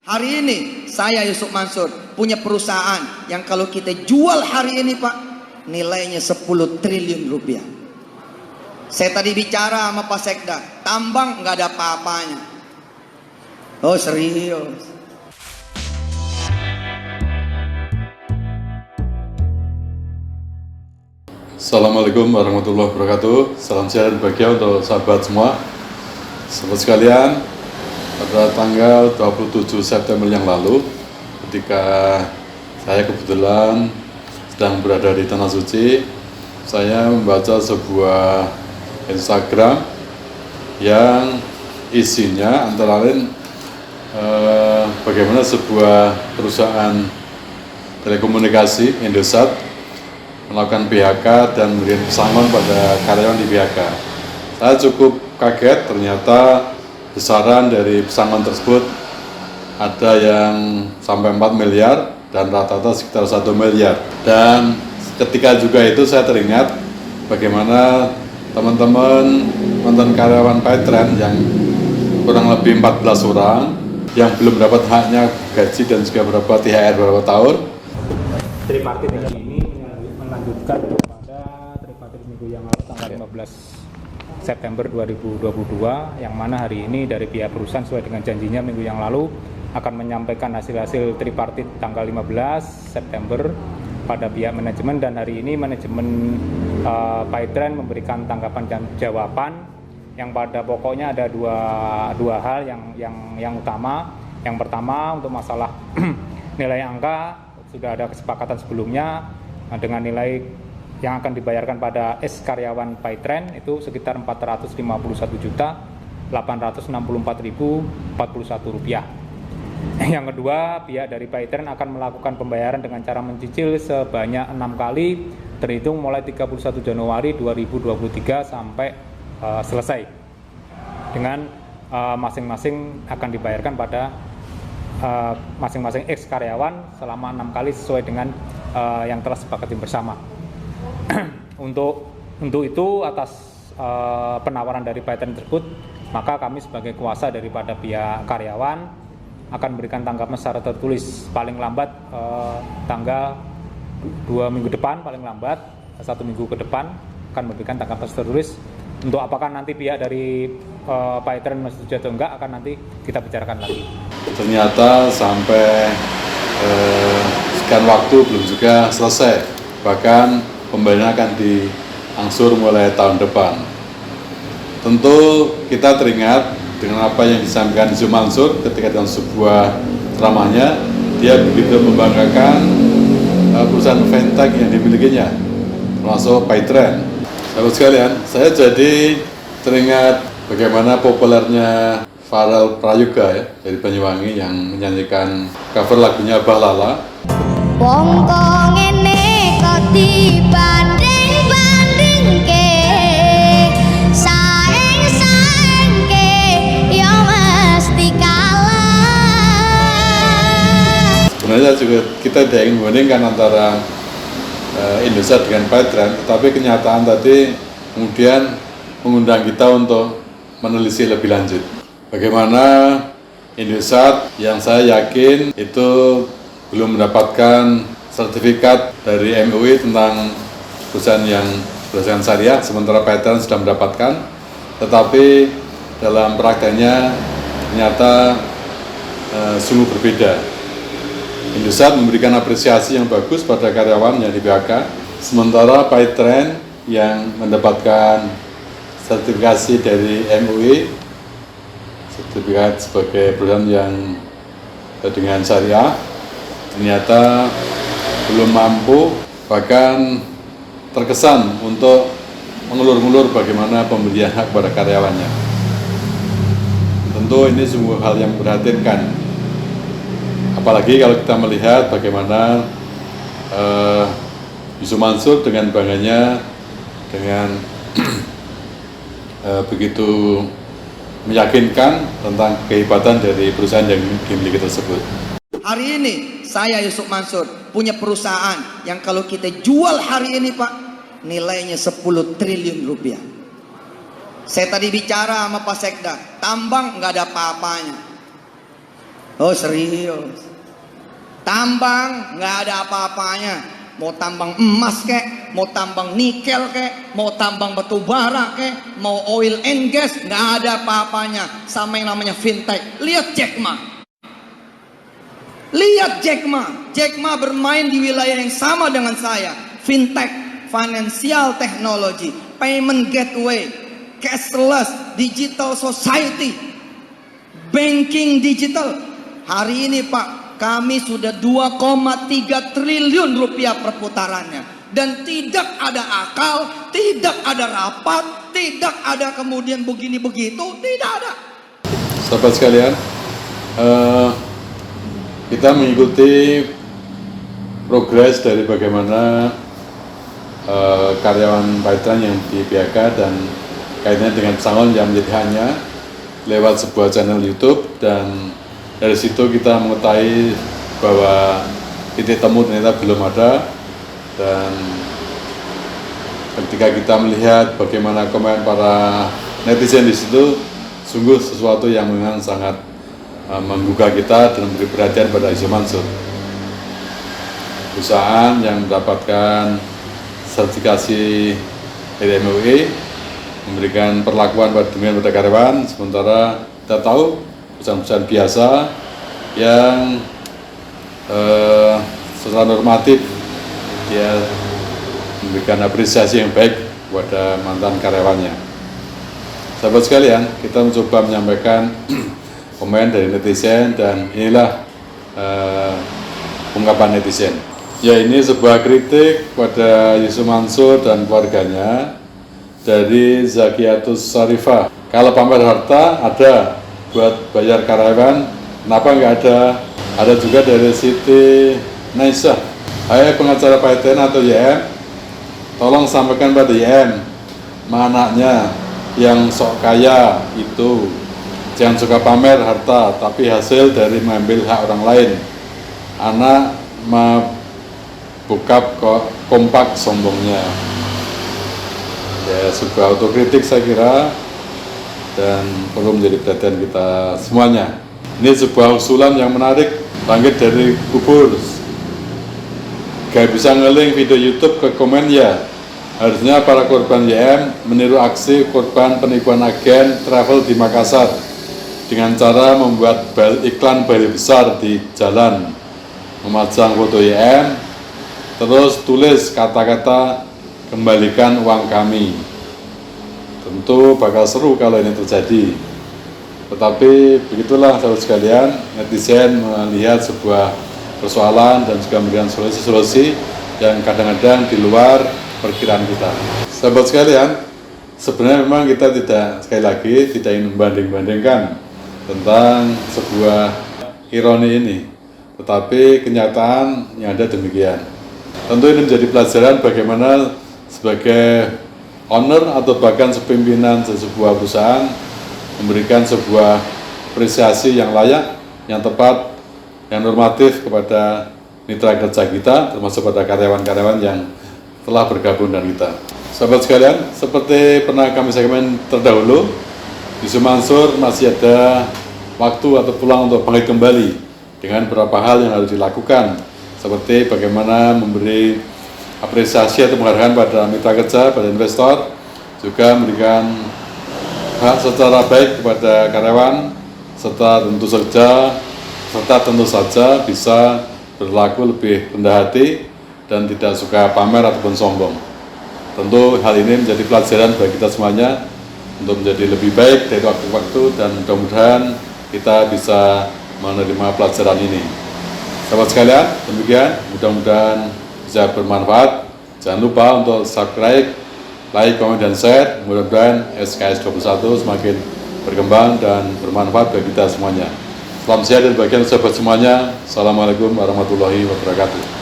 Hari ini saya Yusuf Mansur punya perusahaan yang kalau kita jual hari ini Pak, nilainya 10 triliun rupiah. Saya tadi bicara sama Pak Sekda, tambang nggak ada apa-apanya. Oh serius. Assalamualaikum warahmatullahi wabarakatuh. Salam sehat dan bahagia untuk sahabat semua. Sahabat sekalian, pada tanggal 27 September yang lalu, ketika saya kebetulan sedang berada di Tanah Suci, saya membaca sebuah Instagram yang isinya antara lain bagaimana sebuah perusahaan telekomunikasi Indosat melakukan PHK dan memberikan pesangon pada karyawan di PHK. Saya cukup kaget, ternyata besaran dari pesangon tersebut ada yang sampai 4 miliar dan rata-rata sekitar 1 miliar. Dan ketika juga itu saya teringat bagaimana teman-teman mantan karyawan Paytren yang kurang lebih 14 orang yang belum dapat haknya gaji dan juga berapa THR beberapa tahun. Tripartit ini melanjutkan kepada tripartit minggu yang lalu tanggal 15 September 2022, yang mana hari ini dari pihak perusahaan sesuai dengan janjinya minggu yang lalu akan menyampaikan hasil-hasil tripartit tanggal 15 September pada pihak manajemen, dan hari ini manajemen Paytren memberikan tanggapan dan jawaban yang pada pokoknya ada dua hal yang utama. Yang pertama untuk masalah nilai angka sudah ada kesepakatan sebelumnya dengan nilai yang akan dibayarkan pada ex karyawan Paytren itu sekitar Rp451.864.041. Yang kedua, pihak dari Paytren akan melakukan pembayaran dengan cara mencicil sebanyak 6 kali terhitung mulai 31 Januari 2023 sampai selesai, dengan masing-masing akan dibayarkan pada masing-masing ex karyawan selama 6 kali sesuai dengan yang telah sepakati bersama. Untuk itu atas penawaran dari Paytren tersebut, maka kami sebagai kuasa daripada pihak karyawan akan memberikan tanggapan secara tertulis paling lambat tanggal 2 minggu depan, paling lambat 1 minggu ke depan akan memberikan tanggapan tertulis. Untuk apakah nanti pihak dari Paytren masih setuju atau enggak akan nanti kita bicarakan lagi. Ternyata sampai sekian waktu belum juga selesai, bahkan pembayaran akan diangsur mulai tahun depan. Tentu kita teringat dengan apa yang disampaikan Yusuf Mansur ketika dalam sebuah ceramahnya, dia begitu membanggakan perusahaan fintech yang dimilikinya, termasuk Paytren. Sahabat sekalian, saya jadi teringat bagaimana populernya Farel Prayoga ya, dari Banyuwangi yang menyanyikan cover lagunya Bahlala. Wong kok ngene kok dibanding-bandingke, saeng-saengke ya mesti kalah. Sebenarnya juga kita tidak ingin membandingkan antara Indosat dengan Paytren, tetapi kenyataan tadi kemudian mengundang kita untuk menelisik lebih lanjut. Bagaimana Indosat yang saya yakin itu belum mendapatkan sertifikat dari MUI tentang perusahaan syariah, sementara Paytren sudah mendapatkan, tetapi dalam prakteknya ternyata sungguh berbeda. Indosat memberikan apresiasi yang bagus pada karyawan yang di PHK, sementara Paytren yang mendapatkan sertifikasi dari MUI, sertifikat sebagai perusahaan yang dengan syariah, ternyata belum mampu, bahkan terkesan untuk mengulur-ngulur bagaimana pemberian hak kepada karyawannya. Tentu ini sungguh hal yang memprihatinkan. Apalagi kalau kita melihat bagaimana Yusuf Mansur dengan bangganya, dengan begitu meyakinkan tentang kehebatan dari perusahaan yang dimiliki tersebut. Hari ini saya Yusuf Mansur punya perusahaan yang kalau kita jual hari ini Pak, nilainya 10 triliun rupiah. Saya tadi bicara sama Pak Sekda, tambang nggak ada apa-apanya. Oh serius. Tambang nggak ada apa-apanya. Mau tambang emas kek, mau tambang nikel kek, mau tambang batu bara kek, mau oil and gas, nggak ada apa-apanya sama yang namanya fintech. Lihat Jack Ma. Lihat Jack Ma. Jack Ma bermain di wilayah yang sama dengan saya. Fintech, financial technology, payment gateway, cashless, digital society, banking digital. Hari ini Pak, kami sudah 2,3 triliun rupiah perputarannya. Dan tidak ada akal, tidak ada rapat, tidak ada kemudian begini begitu, tidak ada. Sahabat sekalian, kita mengikuti progres dari bagaimana karyawan Pahitran yang di PHK dan kaitannya dengan pesangon yang menjadi hanya lewat sebuah channel YouTube, dan dari situ kita mengetahui bahwa titik temu ternyata belum ada. Dan ketika kita melihat bagaimana komen para netizen di situ, sungguh sesuatu yang memang sangat menggugah kita dan memberi perhatian pada Yusuf Mansur, perusahaan yang mendapatkan sertifikasi dari MUI, memberikan perlakuan pada karyawan, sementara kita tahu perusahaan-perusahaan biasa yang secara normatif dia memberikan apresiasi yang baik kepada mantan karyawannya. Sahabat sekalian, kita mencoba menyampaikan komen dari netizen, dan inilah ungkapan netizen. Ya, ini sebuah kritik pada Yusuf Mansur dan keluarganya dari Zakiatus Sarifah. Kalau pamer harta ada buat bayar karyawan, kenapa nggak ada? Ada juga dari Siti Naisah. Hai pengacara Pahitran atau YM, tolong sampaikan pada YM, anaknya yang sok kaya itu jangan suka pamer harta, tapi hasil dari mengambil hak orang lain. Anak bokap kok kompak sombongnya. Ya, sebuah autokritik saya kira, dan perlu menjadi perhatian kita semuanya. Ini sebuah usulan yang menarik, bangkit dari kubur. Gak bisa ngeling video YouTube ke komen ya. Harusnya para korban YM meniru aksi korban penipuan agen travel di Makassar dengan cara membuat iklan bali besar di jalan, memajang foto YM, terus tulis kata-kata kembalikan uang kami. Tentu bakal seru kalau ini terjadi. Tetapi begitulah sahabat sekalian, netizen melihat sebuah persoalan dan juga memberikan solusi-solusi yang kadang-kadang di luar perkiraan kita. Sahabat sekalian, sebenarnya memang kita tidak, sekali lagi, tidak ingin membanding-bandingkan tentang sebuah ironi ini. Tetapi kenyataan yang ada demikian. Tentu ini menjadi pelajaran bagaimana sebagai owner atau bahkan sepimpinan sebuah perusahaan memberikan sebuah apresiasi yang layak, yang tepat, yang normatif kepada mitra kerja kita, termasuk pada karyawan-karyawan yang telah bergabung dengan kita. Sahabat sekalian, seperti pernah kami sampaikan terdahulu, Yusuf Mansur masih ada waktu atau peluang untuk bangkit kembali dengan beberapa hal yang harus dilakukan, seperti bagaimana memberi apresiasi atau penghargaan pada mitra kerja, pada investor, juga memberikan hak secara baik kepada karyawan, serta tentu saja bisa berlaku lebih rendah hati dan tidak suka pamer ataupun sombong. Tentu hal ini menjadi pelajaran bagi kita semuanya untuk menjadi lebih baik dari waktu ke waktu, dan mudah-mudahan kita bisa menerima pelajaran ini. Sahabat sekalian, demikian, mudah-mudahan bisa bermanfaat. Jangan lupa untuk subscribe, like, komen, dan share. Mudah-mudahan SKS 21 semakin berkembang dan bermanfaat bagi kita semuanya. Salam sehat dan bahagia sahabat semuanya. Assalamualaikum warahmatullahi wabarakatuh.